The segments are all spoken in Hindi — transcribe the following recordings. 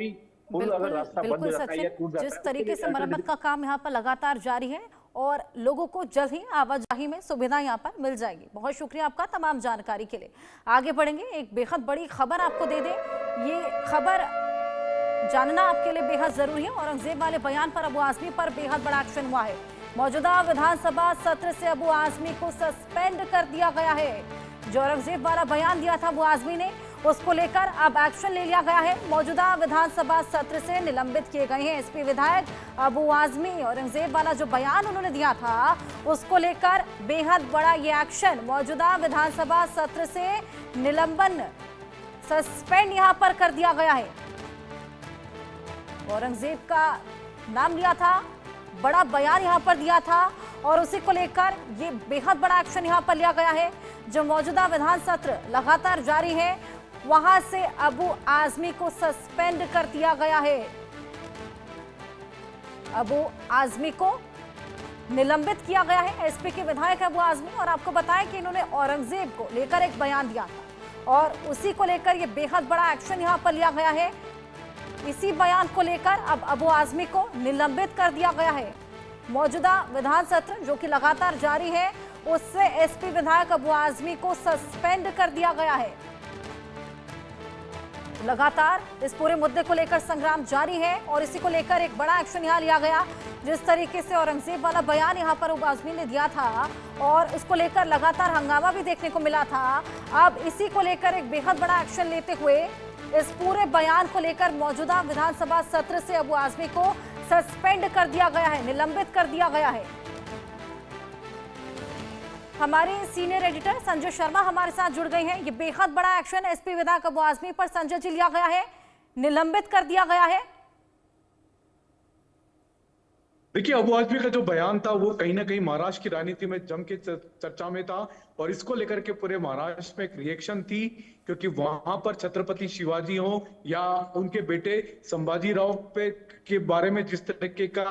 पुल अगर बिल्कुल रास्ता बंद हो बिल्कुल जाता है या सचिन, टूट जाता जिस है उसके लिए तरीके से मरम्मत अल्टरनेटिव। का काम यहाँ पर लगातार जारी है और लोगों को जल्द ही आवाजाही में सुविधा यहाँ पर मिल जाएगी। बहुत शुक्रिया आपका तमाम जानकारी के लिए। आगे बढ़ेंगे, एक बेहद बड़ी खबर आपको दे दें। ये खबर जानना आपके लिए बेहद जरूरी है। औरंगजेब वाले बयान पर अबू आजमी पर बेहद बड़ा एक्शन हुआ है। मौजूदा विधानसभा सत्र से अबू आजमी को सस्पेंड कर दिया गया है। जो औरंगजेब वाला बयान दिया था अबू आजमी ने, उसको लेकर अब एक्शन ले लिया गया है। मौजूदा विधानसभा सत्र से निलंबित किए गए हैं एसपी विधायक अबू आजमी। औरंगजेब वाला जो बयान उन्होंने दिया था उसको लेकर बेहद बड़ा ये एक्शन। मौजूदा विधानसभा सत्र से निलंबन, सस्पेंड यहां पर कर दिया गया है। औरंगजेब का नाम लिया था, बड़ा बयान यहां पर दिया था और उसी को लेकर ये बेहद बड़ा एक्शन यहां पर लिया गया है। जो मौजूदा विधान सत्र लगातार जारी है, वहां से अबू आजमी को सस्पेंड कर दिया गया है। अबू आजमी को निलंबित किया गया है। एसपी के विधायक अबू आजमी, और आपको बताएं कि इन्होंने औरंगजेब को लेकर एक बयान दिया था और उसी को लेकर ये बेहद बड़ा एक्शन यहां पर लिया गया है। इसी बयान को लेकर अब अबू आजमी को निलंबित कर दिया गया है। मौजूदा विधान सत्र जो कि लगातार जारी है, उससे एसपी विधायक अबू आजमी को सस्पेंड कर दिया गया है। लगातार इस पूरे मुद्दे को लेकर संग्राम जारी है और इसी को लेकर एक बड़ा एक्शन यहां लिया गया। जिस तरीके से औरंगजेब वाला बयान यहां पर अबू आजमी ने दिया था और इसको लेकर लगातार हंगामा भी देखने को मिला था, अब इसी को लेकर एक बेहद बड़ा एक्शन लेते हुए इस पूरे बयान को लेकर मौजूदा विधानसभा सत्र से अबू आजमी को सस्पेंड कर दिया गया है, निलंबित कर दिया गया है। हमारे सीनियर एडिटर संजय शर्मा हमारे साथ जुड़ गए हैं। ये बेहद बड़ा एक्शन एसपी विधायक अबू आजमी पर संजय जी लिया गया है, निलंबित कर दिया गया है। देखिए, अबू आजमी का जो बयान था वो कहीं ना कहीं महाराष्ट्र की राजनीति में जम के चर्चा में था और इसको लेकर के पूरे महाराष्ट्र में एक रिएक्शन थी, क्योंकि वहां पर छत्रपति शिवाजी हो या उनके बेटे संभाजी राव पे के बारे में जिस तरीके का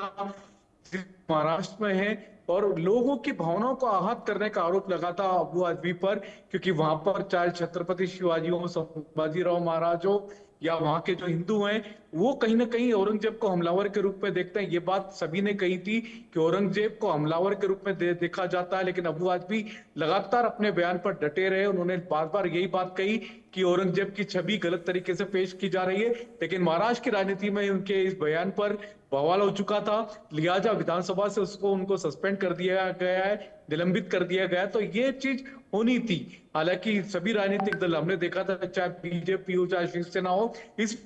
महाराष्ट्र में है और लोगों की भावनाओं को आहत करने का आरोप लगा था अबू आजमी पर, क्योंकि वहां पर चाहे छत्रपति शिवाजी हो, संभाजी राव महाराज हो या वहां के जो हिंदू हैं, वो कहीं ना कहीं औरंगजेब को हमलावर के रूप में देखते हैं। ये बात सभी ने कही थी कि औरंगजेब को हमलावर के रूप में देखा जाता है, लेकिन अबू आजमी लगातार अपने बयान पर डटे रहे। उन्होंने बार बार यही बात कही कि औरंगजेब की छवि गलत तरीके से पेश की जा रही है, लेकिन महाराष्ट्र की राजनीति में उनके इस बयान पर बवाल हो चुका था, लिहाजा विधानसभा से उनको सस्पेंड कर दिया गया है, निलंबित कर दिया गया है। तो ये चीज होनी थी। हालांकि सभी राजनीतिक दल, हमने देखा था, चाहे बीजेपी हो चाहे शिवसेना हो, इस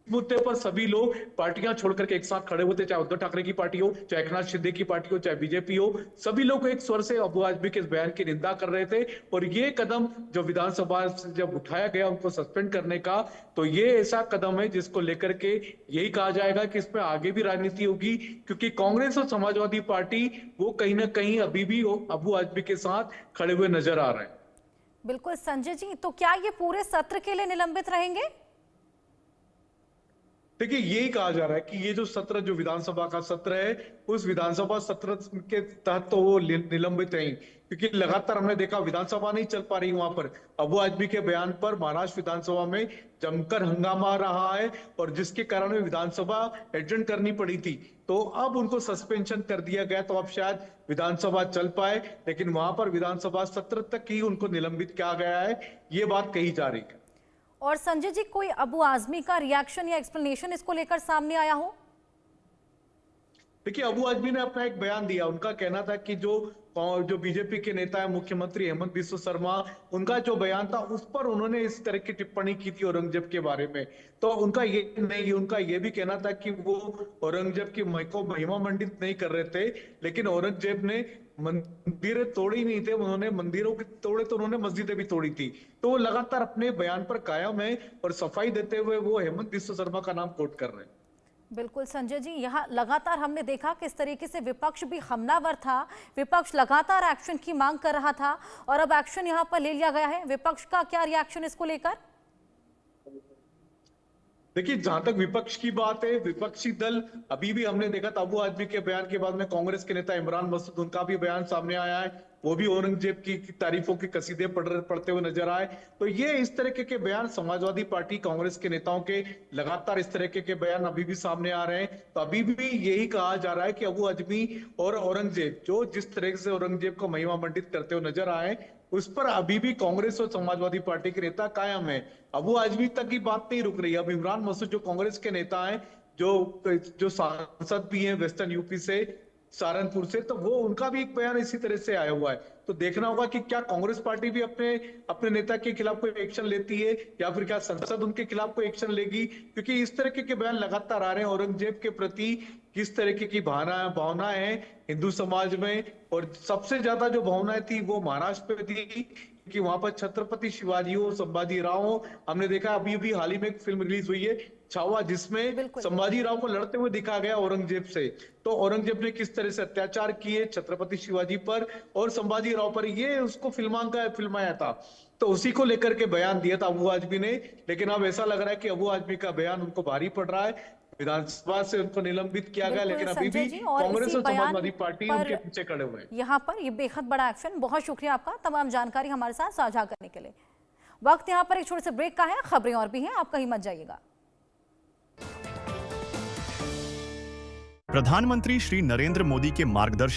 मुद्दे पर सभी लोग पार्टियां छोड़कर के एक साथ खड़े होते, चाहे उद्धव ठाकरे की पार्टी हो, चाहे एकनाथ शिंदे की पार्टी हो, चाहे बीजेपी हो, सभी लोग एक स्वर से अबू आजमी के इस बयान की निंदा कर रहे थे। और ये कदम जो विधानसभा से जब उठाया गया उनको सस्पेंड करने का, तो ये ऐसा कदम है जिसको लेकर के यही कहा जाएगा कि इसमें आगे भी राजनीति होगी, क्योंकि कांग्रेस और समाजवादी पार्टी वो कहीं ना कहीं अभी भी अबू आजमी के साथ खड़े हुए नजर आ रहे हैं। बिल्कुल संजय जी, तो क्या ये पूरे सत्र के लिए निलंबित रहेंगे? देखिए, यही कहा जा रहा है कि ये जो सत्र, जो विधानसभा का सत्र है, उस विधानसभा सत्र के तहत तो वो निलंबित हैं, क्योंकि लगातार हमने देखा विधानसभा नहीं चल पा रही वहां पर। अबू आजमी के बयान पर महाराष्ट्र विधानसभा में जमकर हंगामा रहा है और जिसके कारण विधानसभा एडजर्न करनी पड़ी थी। तो अब उनको सस्पेंशन कर दिया गया, तो अब शायद विधानसभा चल पाए, लेकिन वहां पर विधानसभा सत्र तक ही उनको निलंबित किया गया है, ये बात कही जा रही है। और संजय जी, कोई अबू आजमी का रिएक्शन या एक्सप्लेनेशन इसको लेकर सामने आया हो? देखिए, अबू आजमी ने अपना एक बयान दिया। उनका कहना था कि जो बीजेपी के नेता है मुख्यमंत्री हेमंत बिस्वा शर्मा, उनका जो बयान था उस पर उन्होंने इस तरह की टिप्पणी की थी औरंगजेब के बारे में। तो उनका ये नहीं, उनका ये भी कहना था कि वो औरंगजेब की महिमा मंडित नहीं कर रहे थे, लेकिन औरंगजेब ने मंदिरें तोड़ी नहीं थे, उन्होंने मंदिरों के तोड़े तो उन्होंने मस्जिदें भी तोड़ी थी। तो वो लगातार अपने बयान पर कायम है और सफाई देते हुए वो हेमंत बिस्वा शर्मा का नाम कोट कर रहे हैं। बिल्कुल संजय जी, यहाँ लगातार हमने देखा किस तरीके से विपक्ष भी हमलावर था। विपक्ष लगातार एक्शन की मांग कर रहा था और अब एक्शन यहाँ पर ले लिया गया है। विपक्ष का क्या रिएक्शन इसको लेकर? देखिए, जहां तक विपक्ष की बात है, विपक्षी दल अभी भी हमने देखा था अबू आजमी के बयान के बाद में कांग्रेस के नेता इमरान मसूद, उनका भी बयान सामने आया है। वो भी औरंगजेब की तारीफों की कसीदे पढ़ते हुए नजर आए। तो ये इस तरीके के बयान समाजवादी पार्टी कांग्रेस के नेताओं के लगातार इस तरीके के बयान अभी भी सामने आ रहे हैं। तो अभी भी यही कहा जा रहा है कि अबू आजमी और औरंगजेब जो जिस तरह से औरंगजेब को महिमा मंडित करते हुए नजर आए, उस पर अभी भी कांग्रेस और समाजवादी पार्टी के नेता कायम है। अबू आजमी तक की बात नहीं रुक रही। अब इमरान मसूद जो कांग्रेस के नेता हैं, जो सांसद भी हैं वेस्टर्न यूपी से, सहारनपुर से, तो वो उनका भी एक बयान इसी तरह से आया हुआ है। तो देखना होगा कि क्या कांग्रेस पार्टी भी अपने अपने नेता के खिलाफ कोई एक्शन लेती है या फिर क्या संसद उनके खिलाफ कोई एक्शन लेगी, क्योंकि इस तरीके के बयान लगातार आ रहे हैं। औरंगजेब के प्रति किस तरीके की भावनाएं हैं हिंदू समाज में, और सबसे ज्यादा जो भावनाएं थी वो महाराष्ट्र पे थी, कि वहां पर छत्रपति शिवाजी हो, संभाजी राव हो। हमने देखा अभी भी हाल ही में एक फिल्म रिलीज हुई है छावा, जिसमें बिल्कुल। संभाजी राव को लड़ते हुए दिखा गया औरंगजेब से। तो औरंगजेब ने किस तरह से अत्याचार किए छत्रपति शिवाजी पर और संभाजी राव पर, ये उसको फिल्माया था। तो उसी को लेकर के बयान दिया था अबू आजमी ने। लेकिन अब ऐसा लग रहा है कि अबू आजमी का बयान उनको भारी पड़ रहा है। विधानसभा से उनको निलंबित किया गया, बिल्कुल लेकिन अभी संजय भी जी, और कांग्रेस इसी और बयान समाजवादी पार्टी पर उनके पीछे खड़े हुए हैं। यहाँ पर ये बेहद बड़ा एक्शन। बहुत शुक्रिया आपका तमाम जानकारी हमारे साथ साझा करने के लिए। वक्त यहाँ पर एक छोटे से ब्रेक का है, खबरें और भी हैं, आप कहीं मत जाइएगा। प्रधानमंत्री श्री नरेंद्र मोदी के मार्गदर्शन